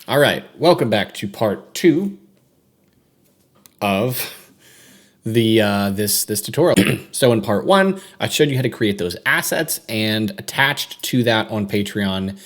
All right, welcome back to part 2 of the this tutorial. So in part 1, I showed you how to create those assets, and attached to that on Patreon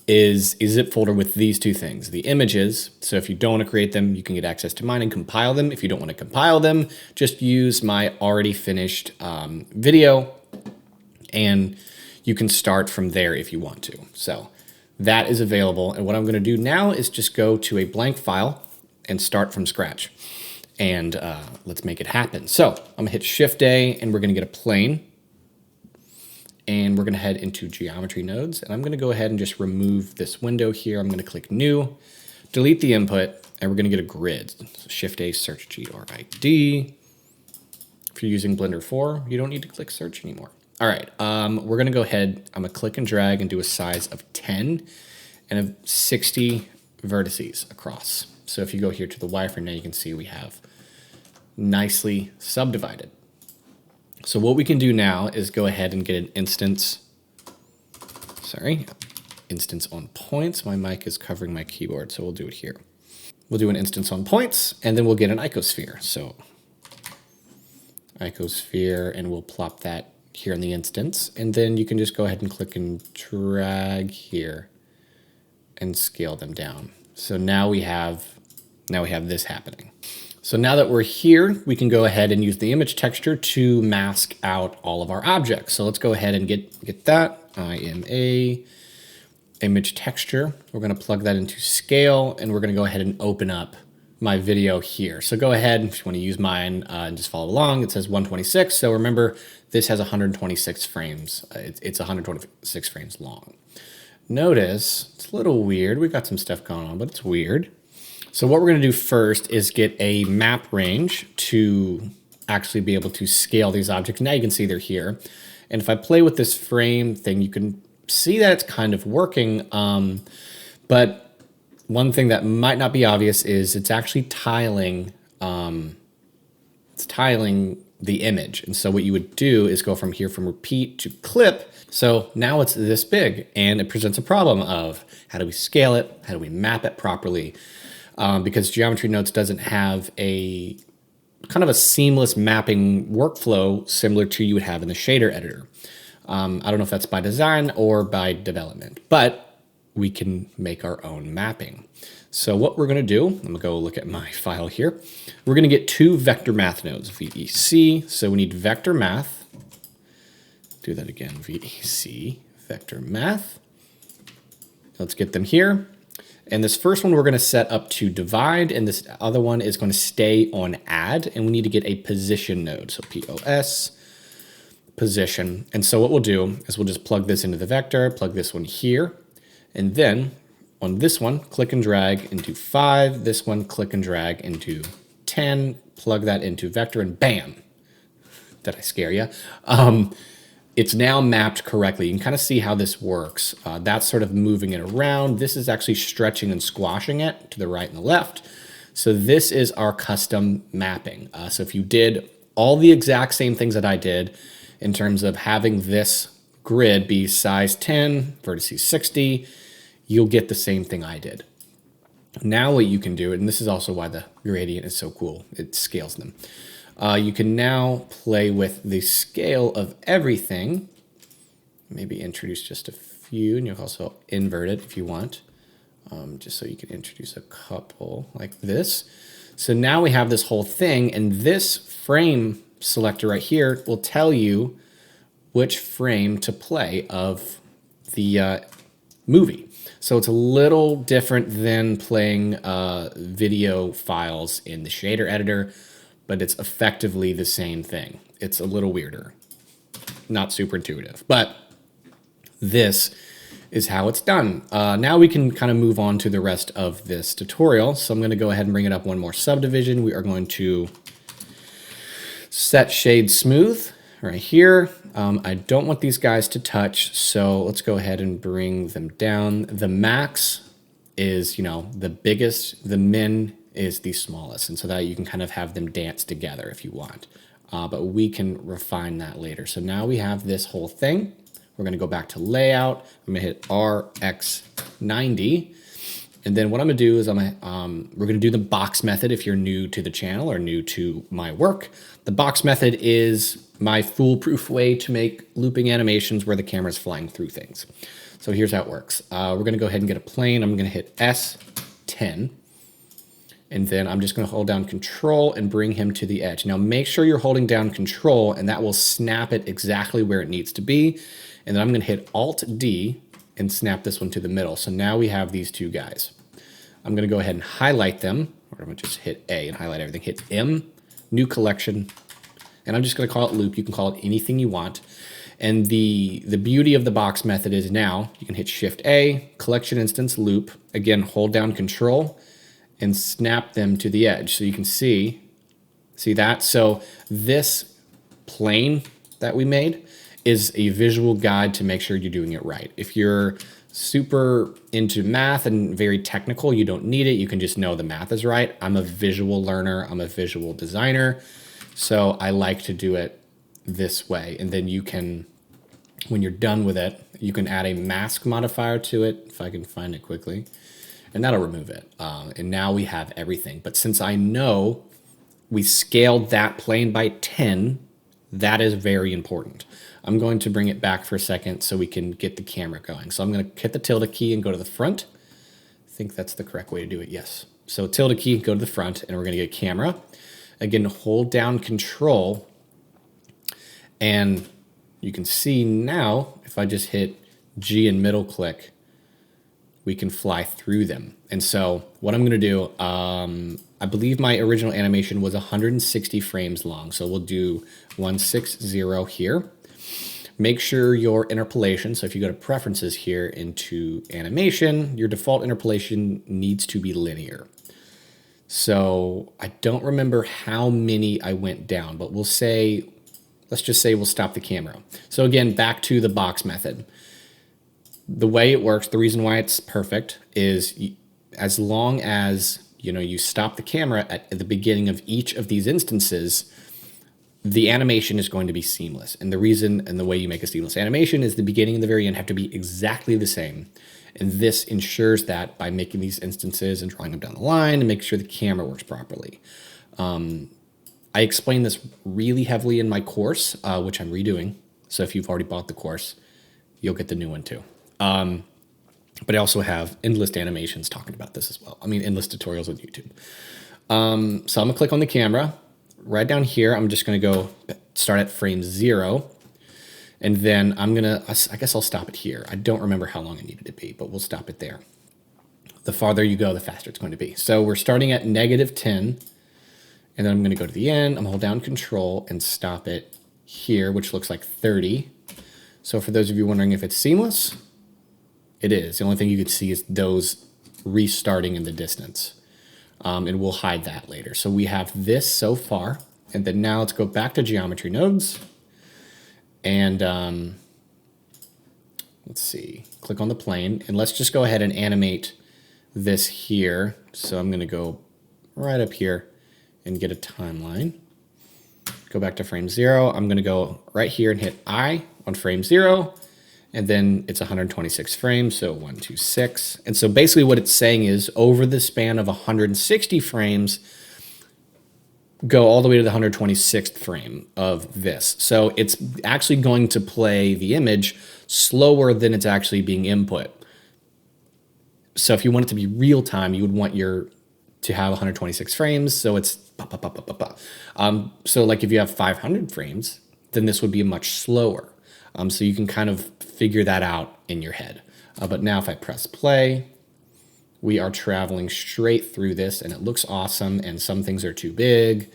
is a zip folder with these two things: the images. So if you don't want to create them, you can get access to mine and compile them. If you don't want to compile them, just use my already finished video, and you can start from there if you want to. So that is available. And what I'm going to do now is just go to a blank file and start from scratch. And let's make it happen. So I'm going to hit Shift A, and we're going to get a plane. And we're going to head into geometry nodes. And I'm going to go ahead and just remove this window here. I'm going to click New, delete the input, and we're going to get a grid. So Shift A, search GRID. If you're using Blender 4, you don't need to click search anymore. All right, we're gonna go ahead, I'm gonna click and drag and do a size of 10 and of 60 vertices across. So if you go here to the wireframe, now you can see we have nicely subdivided. So what we can do now is go ahead and get an instance on points. My mic is covering my keyboard, so we'll do it here. We'll do an instance on points, and then we'll get an icosphere. So icosphere, and we'll plop that here in the instance, and then you can just go ahead and click and drag here and scale them down. So now we have this happening. So now that we're here, we can go ahead and use the image texture to mask out all of our objects. So let's go ahead and get that. IMA image texture. We're going to plug that into scale, and we're going to go ahead and open up my video here. So go ahead, if you want to use mine and just follow along. It says 126. So remember, this has 126 frames. It's 126 frames long. Notice it's a little weird. We've got some stuff going on, but it's weird. So what we're going to do first is get a map range to actually be able to scale these objects. Now you can see they're here. And if I play with this frame thing, you can see that it's kind of working. But one thing that might not be obvious is it's actually tiling. It's tiling the image. And so what you would do is go from here from repeat to clip. So now it's this big, and it presents a problem of how do we scale it? How do we map it properly? Because Geometry Nodes doesn't have a kind of a seamless mapping workflow similar to you would have in the shader editor. I don't know if that's by design or by development, but we can make our own mapping. So what we're going to do, I'm going to go look at my file here. We're going to get two vector math nodes, VEC. So we need vector math. Do that again, VEC, vector math. Let's get them here. And this first one we're going to set up to divide, and this other one is going to stay on add, and we need to get a position node. So POS, position. And so what we'll do is we'll just plug this into the vector, plug this one here, and then on this one, click and drag into 5. This one, click and drag into 10. Plug that into vector, and bam! Did I scare you? It's now mapped correctly. You can kind of see how this works. That's sort of moving it around. This is actually stretching and squashing it to the right and the left. So this is our custom mapping. So if you did all the exact same things that I did in terms of having this grid be size 10, vertices 60, you'll get the same thing I did. Now what you can do, and this is also why the gradient is so cool, it scales them. You can now play with the scale of everything. Maybe introduce just a few, and you'll also invert it if you want, just so you can introduce a couple like this. So now we have this whole thing, and this frame selector right here will tell you which frame to play of the movie. So it's a little different than playing video files in the shader editor, but it's effectively the same thing. It's a little weirder, not super intuitive, but this is how it's done. Now we can kind of move on to the rest of this tutorial. So I'm going to go ahead and bring it up one more subdivision. We are going to set shade smooth right here. I don't want these guys to touch, so let's go ahead and bring them down. The max is, the biggest, the min is the smallest, and so that you can kind of have them dance together if you want. But we can refine that later. So now we have this whole thing. We're going to go back to layout. I'm going to hit RX90, And then what I'm gonna do is we're gonna do the box method if you're new to the channel or new to my work. The box method is my foolproof way to make looping animations where the camera's flying through things. So here's how it works. We're gonna go ahead and get a plane. I'm gonna hit S10. And then I'm just gonna hold down Control and bring him to the edge. Now make sure you're holding down Control and that will snap it exactly where it needs to be. And then I'm gonna hit Alt-D and snap this one to the middle. So now we have these two guys. I'm gonna go ahead and highlight them, or I'm gonna just hit A and highlight everything. Hit M, New Collection, and I'm just gonna call it Loop. You can call it anything you want. And the beauty of the box method is now you can hit Shift A, Collection Instance, Loop. Again, hold down Control and snap them to the edge. So you can see that? So this plane that we made is a visual guide to make sure you're doing it right. If you're super into math and very technical, you don't need it. You can just know the math is right. I'm a visual learner. I'm a visual designer. So I like to do it this way. And then you can, when you're done with it, you can add a mask modifier to it, if I can find it quickly, and that'll remove it. And now we have everything. But since I know we scaled that plane by 10, that is very important. I'm going to bring it back for a second so we can get the camera going. So I'm going to hit the tilde key and go to the front. I think that's the correct way to do it, yes. So tilde key, go to the front, and we're going to get camera. Again, hold down Control, and you can see now, if I just hit G and middle click, we can fly through them. And so what I'm gonna do, I believe my original animation was 160 frames long. So we'll do 160 here. Make sure your interpolation, so if you go to preferences here into animation, your default interpolation needs to be linear. So I don't remember how many I went down, but we'll say, let's just say we'll stop the camera. So again, back to the box method. The way it works, the reason why it's perfect is as long as you stop the camera at the beginning of each of these instances, the animation is going to be seamless. And the reason and the way you make a seamless animation is the beginning and the very end have to be exactly the same. And this ensures that by making these instances and drawing them down the line and make sure the camera works properly. I explain this really heavily in my course, which I'm redoing. So if you've already bought the course, you'll get the new one too. But I also have endless animations talking about this as well. I mean, endless tutorials on YouTube. So I'm gonna click on the camera. Right down here, I'm just gonna go start at frame 0. And then I guess I'll stop it here. I don't remember how long it needed to be, but we'll stop it there. The farther you go, the faster it's going to be. So we're starting at -10. And then I'm gonna go to the end. I'm gonna hold down Control and stop it here, which looks like 30. So for those of you wondering if it's seamless, it is. The only thing you can see is those restarting in the distance. And we'll hide that later. So we have this so far. And then now let's go back to geometry nodes. And let's see, click on the plane. And let's just go ahead and animate this here. So I'm gonna go right up here and get a timeline. Go back to frame 0. I'm gonna go right here and hit I on frame 0. And then it's 126 frames, so 126. And so basically what it's saying is over the span of 160 frames, go all the way to the 126th frame of this. So it's actually going to play the image slower than it's actually being input. So if you want it to be real time, you would want to have 126 frames. So it's so like if you have 500 frames, then this would be much slower. So you can kind of figure that out in your head. But now if I press play, we are traveling straight through this and it looks awesome and some things are too big.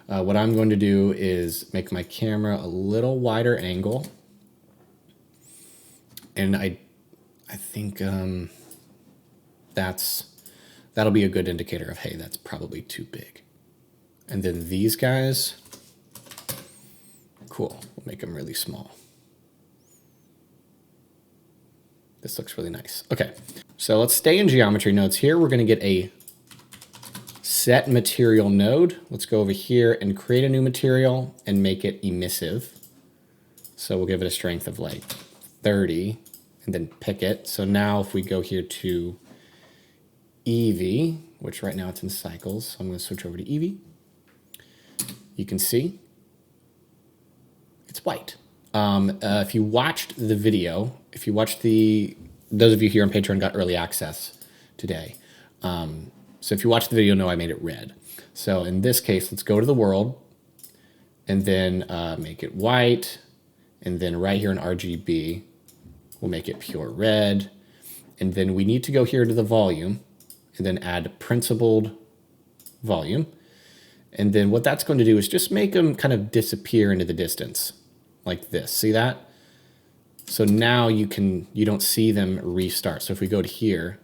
What I'm going to do is make my camera a little wider angle. And I think that'll be a good indicator of, hey, that's probably too big. And then these guys, cool, we'll make them really small. This looks really nice. Okay, so let's stay in geometry nodes here. We're gonna get a set material node. Let's go over here and create a new material and make it emissive. So we'll give it a strength of like 30 and then pick it. So now if we go here to Eevee, which right now it's in cycles, so I'm going to switch over to Eevee. You can see it's white. If you watched the video, if you watched those of you here on Patreon got early access today. So if you watched the video, know I made it red. So in this case, let's go to the world and then make it white. And then right here in RGB, we'll make it pure red. And then we need to go here to the volume and then add principled volume. And then what that's going to do is just make them kind of disappear into the distance like this. See that? So now you don't see them restart. So if we go to here,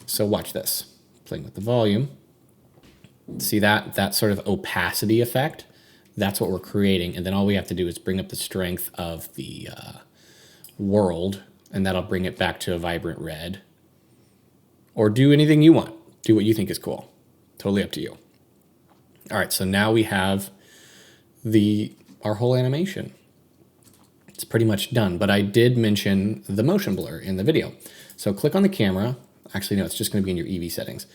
so watch this, playing with the volume. See that sort of opacity effect? That's what we're creating. And then all we have to do is bring up the strength of the world, and that'll bring it back to a vibrant red. Or do anything you want. Do what you think is cool. Totally up to you. All right, so now we have our whole animation. It's pretty much done, but I did mention the motion blur in the video. So click on the camera. Actually, no, it's just going to be in your Eevee settings.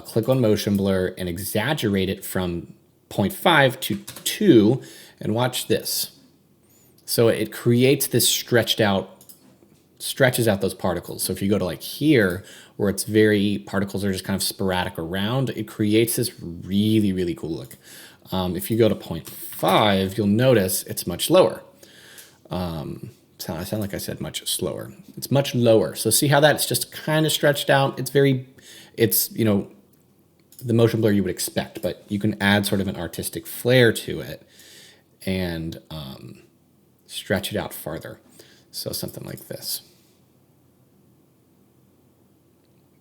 Click on motion blur and exaggerate it from 0.5 to 2, and watch this. So it creates this stretches out those particles. So if you go to like here, where it's particles are just kind of sporadic around, it creates this really, really cool look. If you go to 0.5, you'll notice it's much lower. I sound like I said much slower. It's much lower. So see how that's just kind of stretched out? It's the motion blur you would expect, but you can add sort of an artistic flair to it and stretch it out farther. So something like this.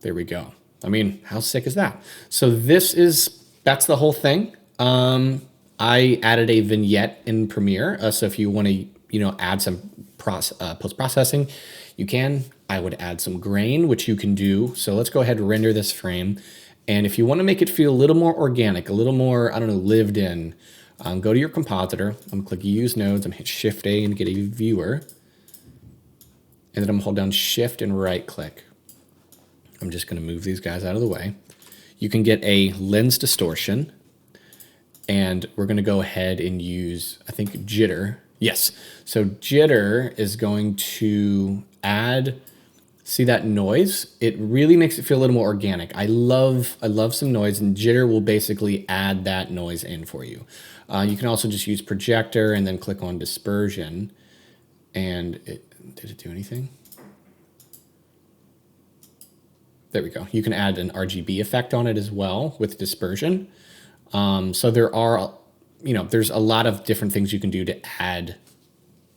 There we go. I mean, how sick is that? So that's the whole thing. I added a vignette in Premiere. So if you want to, add some post-processing, you can. I would add some grain, which you can do. So let's go ahead and render this frame. And if you want to make it feel a little more organic, a little more, lived in, go to your compositor. I'm going to click Use Nodes. I'm going to hit Shift-A and get a viewer. And then I'm going to hold down Shift and right-click. I'm just going to move these guys out of the way. You can get a lens distortion. And we're going to go ahead and use, I think, jitter. Yes. So jitter is going to add, see that noise? It really makes it feel a little more organic. I love some noise, and jitter will basically add that noise in for you. You can also just use projector and then click on dispersion. And did it do anything? There we go. You can add an RGB effect on it as well with dispersion. So there are, there's a lot of different things you can do to add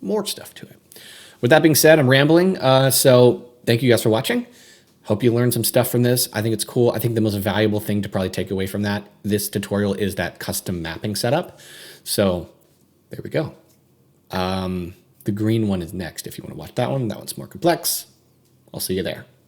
more stuff to it. With that being said, I'm rambling. So thank you guys for watching. Hope you learned some stuff from this. I think it's cool. I think the most valuable thing to probably take away from this tutorial is that custom mapping setup. So there we go. The green one is next. If you want to watch that one, that one's more complex. I'll see you there.